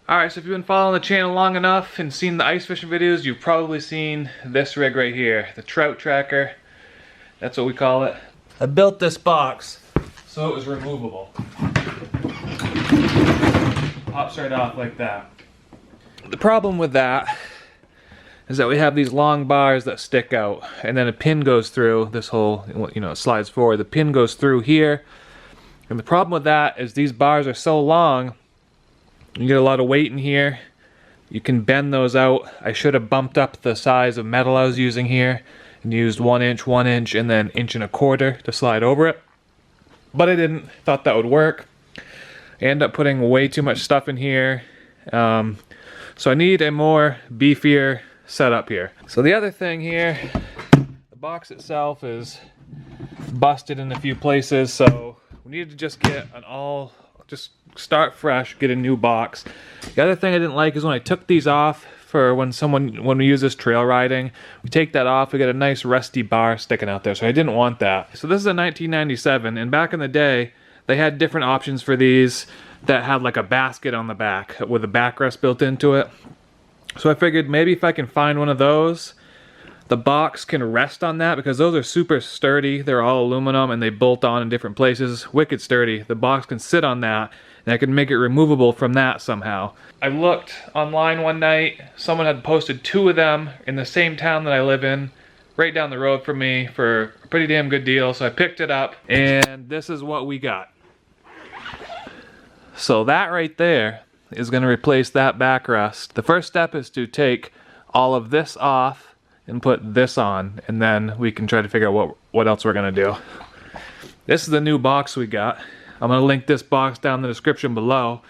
Alright, so if you've been following the channel long enough and seen the ice fishing videos, you've probably seen this rig right here, the trout tracker. That's what we call it. I built this box so it was removable. Pops right off like that. The problem with that is that we have these long bars that stick out, and then a pin goes through this whole, you know, it slides forward. The pin goes through here, and the problem with that is these bars are so long, you get a lot of weight in here. You can bend those out. I should have bumped up the size of metal I was using here and used 1 inch, 1 inch, and then 1.25 inches to slide over it. But I didn't. Thought that would work. I end up putting way too much stuff in here. So I need a more beefier setup here. So the other thing here, the box itself is busted in a few places, so we needed to just get just start fresh, get a new box. The other thing I didn't like is when I took these off for when we use this trail riding, we take that off, we get a nice rusty bar sticking out there, so I didn't want that. So this is a 1997, and back in the day, they had different options for these that had like a basket on the back with a backrest built into it. So I figured maybe if I can find one of those, the box can rest on that, because those are super sturdy. They're all aluminum and they bolt on in different places. Wicked sturdy. The box can sit on that, and I can make it removable from that somehow. I looked online one night. Someone had posted 2 of them in the same town that I live in, right down the road from me, for a pretty damn good deal. So I picked it up, and this is what we got. So that right there is going to replace that backrest. The first step is to take all of this off and put this on, and then we can try to figure out what else we're gonna do. This is the new box we got. I'm gonna link this box down in the description below,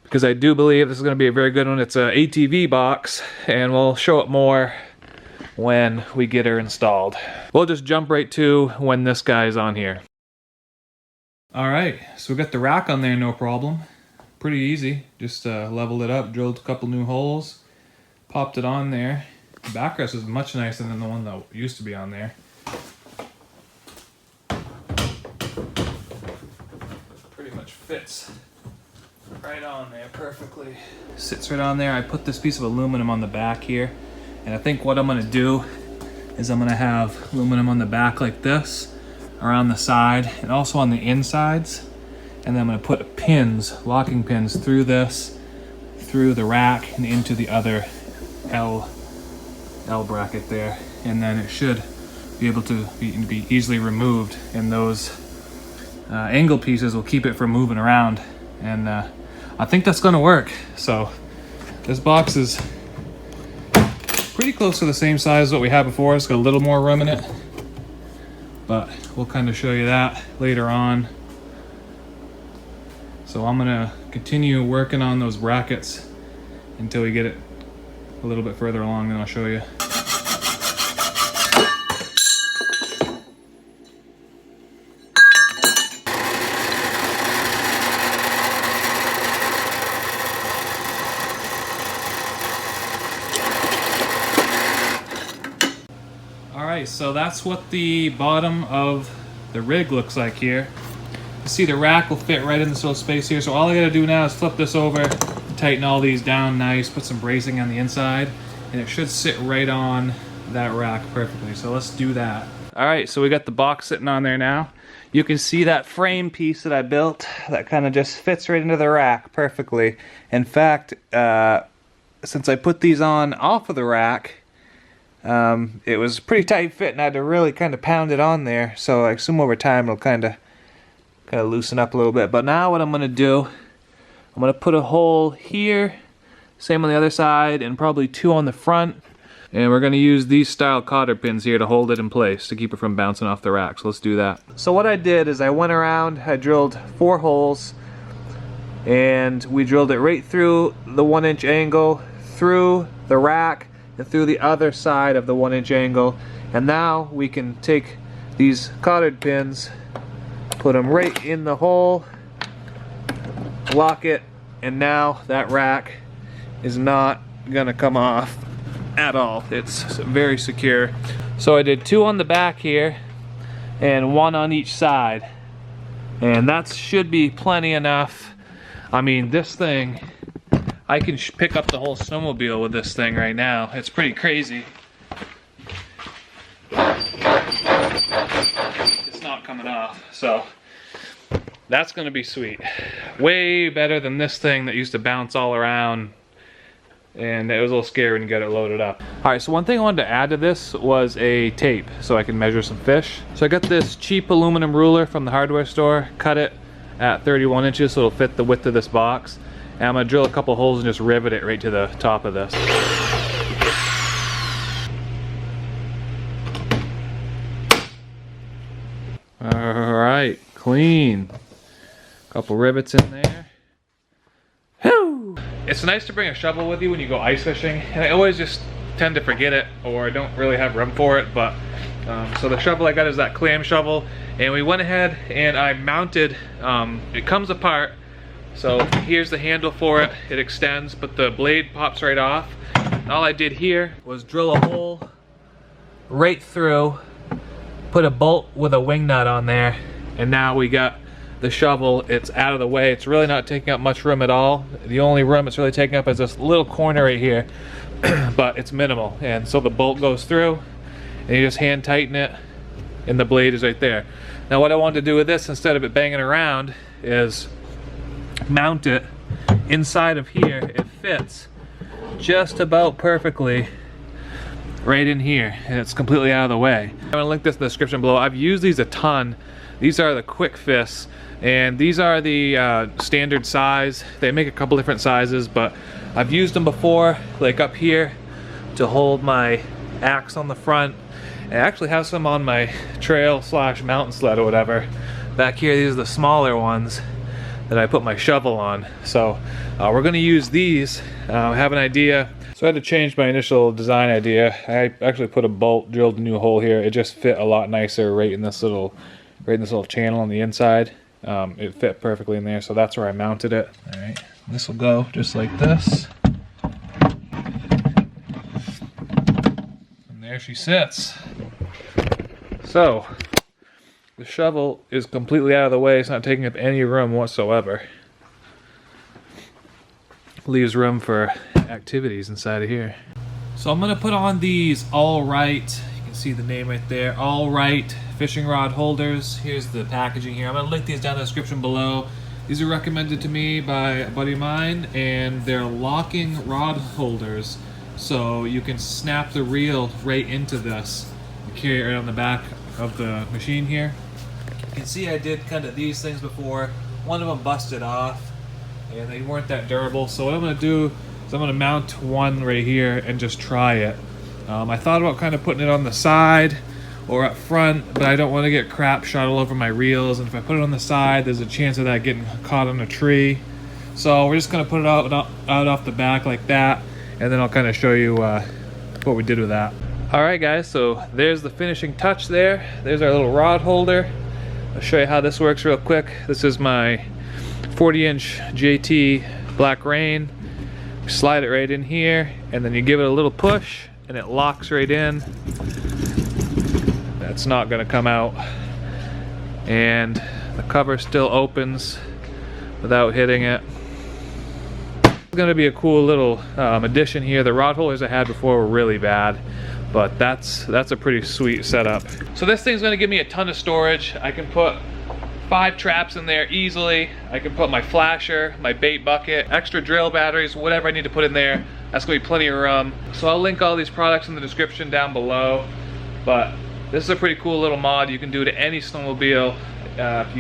because I do believe this is gonna be a very good one. It's a ATV box, and we'll show it more when we get her installed. We'll just jump right to when this guy's on here. Alright, so we got the rack on there, no problem. Pretty easy. Just leveled it up, drilled a couple new holes, popped it on there. The backrest is much nicer than the one that used to be on there. Pretty much fits right on there perfectly. Sits right on there. I put this piece of aluminum on the back here, and I think what I'm going to do is I'm going to have aluminum on the back like this, around the side, and also on the insides. And then I'm going to put pins, locking pins, through this, through the rack, and into the other L bracket there, and then it should be able to be easily removed, and those angle pieces will keep it from moving around, and I think that's going to work. So this box is pretty close to the same size as what we had before. It's got a little more room in it, but we'll kind of show you that later on. So I'm gonna continue working on those brackets until we get it a little bit further along, then I'll show you. Alright, so that's what the bottom of the rig looks like here. You see the rack will fit right in this little space here, so all I gotta do now is flip this over, tighten all these down nice, put some bracing on the inside, and it should sit right on that rack perfectly. So let's do that. Alright, so we got the box sitting on there now. You can see that frame piece that I built that kind of just fits right into the rack perfectly. In fact, since I put these on off of the rack, it was pretty tight fit, and I had to really kind of pound it on there. So I assume over time it'll kind of loosen up a little bit. But now what I'm going to do, I'm going to put a hole here, same on the other side, and probably 2 on the front. And we're going to use these style cotter pins here to hold it in place to keep it from bouncing off the rack. So let's do that. So what I did is I went around, I drilled 4 holes, and we drilled it right through the 1 inch angle, through the rack, and through the other side of the 1 inch angle. And now we can take these cotter pins, put them right in the hole, lock it, and now that rack is not gonna come off at all. It's very secure. So I did 2 on the back here and 1 on each side, and that should be plenty enough. I mean, this thing, I can pick up the whole snowmobile with this thing right now. It's pretty crazy. It's not coming off, so that's gonna be sweet. Way better than this thing that used to bounce all around, and it was a little scary when you got it loaded up. All right, so one thing I wanted to add to this was a tape so I can measure some fish. So I got this cheap aluminum ruler from the hardware store, cut it at 31 inches so it'll fit the width of this box. And I'm gonna drill a couple holes and just rivet it right to the top of this. All right, clean. Couple rivets in there. Whew. It's nice to bring a shovel with you when you go ice fishing, and I always just tend to forget it, or I don't really have room for it. But so the shovel I got is that clam shovel, and we went ahead and I mounted. It comes apart, so here's the handle for it. It extends, but the blade pops right off. And all I did here was drill a hole right through, put a bolt with a wing nut on there, and now we got the shovel. It's out of the way. It's really not taking up much room at all. The only room it's really taking up is this little corner right here, but it's minimal. And so the bolt goes through, and you just hand tighten it, and the blade is right there. Now what I wanted to do with this, instead of it banging around, is mount it inside of here. It fits just about perfectly right in here, and it's completely out of the way. I'm gonna link this in the description below. I've used these a ton. These are the quick fists, and these are the standard size. They make a couple different sizes, but I've used them before, like up here to hold my axe on the front. I actually have some on my trail slash mountain sled or whatever. Back here, these are the smaller ones that I put my shovel on. So we're gonna use these. I have an idea. So I had to change my initial design idea. I actually put a bolt, drilled a new hole here. It just fit a lot nicer right in this little channel on the inside. It fit perfectly in there, so that's where I mounted it. All right, this will go just like this. And there she sits. So the shovel is completely out of the way. It's not taking up any room whatsoever. Leaves room for activities inside of here. So I'm gonna put on these All Right, you can see the name right there, All Right fishing rod holders. Here's the packaging here. I'm gonna link these down in the description below. These are recommended to me by a buddy of mine, and they're locking rod holders, so you can snap the reel right into this and carry it right on the back of the machine here. You can see I did kind of these things before. One of them busted off, and they weren't that durable. So what I'm gonna do is I'm gonna mount one right here and just try it. I thought about kind of putting it on the side or up front, but I don't want to get crap shot all over my reels, and if I put it on the side, there's a chance of that getting caught on a tree. So we're just gonna put it out off the back like that, and then I'll kind of show you what we did with that. All right guys, so there's the finishing touch there. There's our little rod holder. I'll show you how this works real quick. This is my 40-inch JT Black Rain. Slide it right in here, and then you give it a little push, and it locks right in. That's not gonna come out. And the cover still opens without hitting it. It's gonna be a cool little addition here. The rod holders I had before were really bad, but that's a pretty sweet setup. So this thing's gonna give me a ton of storage. I can put 5 traps in there easily. I can put my flasher, my bait bucket, extra drill batteries, whatever I need to put in there. That's gonna be plenty of room. So I'll link all these products in the description down below. But this is a pretty cool little mod you can do to any snowmobile. If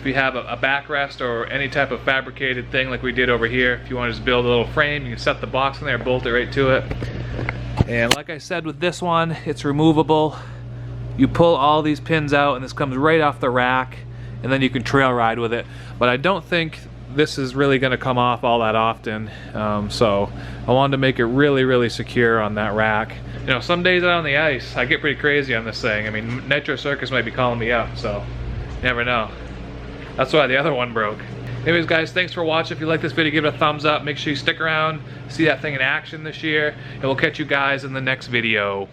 you have a backrest or any type of fabricated thing like we did over here. If you want to just build a little frame, you can set the box in there, bolt it right to it. And like I said with this one, it's removable. You pull all these pins out and this comes right off the rack, and then you can trail ride with it. But I don't think this is really going to come off all that often, so I wanted to make it really, really secure on that rack. You know, some days out on the ice, I get pretty crazy on this thing. I mean, Nitro Circus might be calling me up, so you never know. That's why the other one broke. Anyways guys, thanks for watching. If you like this video, give it a thumbs up. Make sure you stick around, see that thing in action this year, and we'll catch you guys in the next video.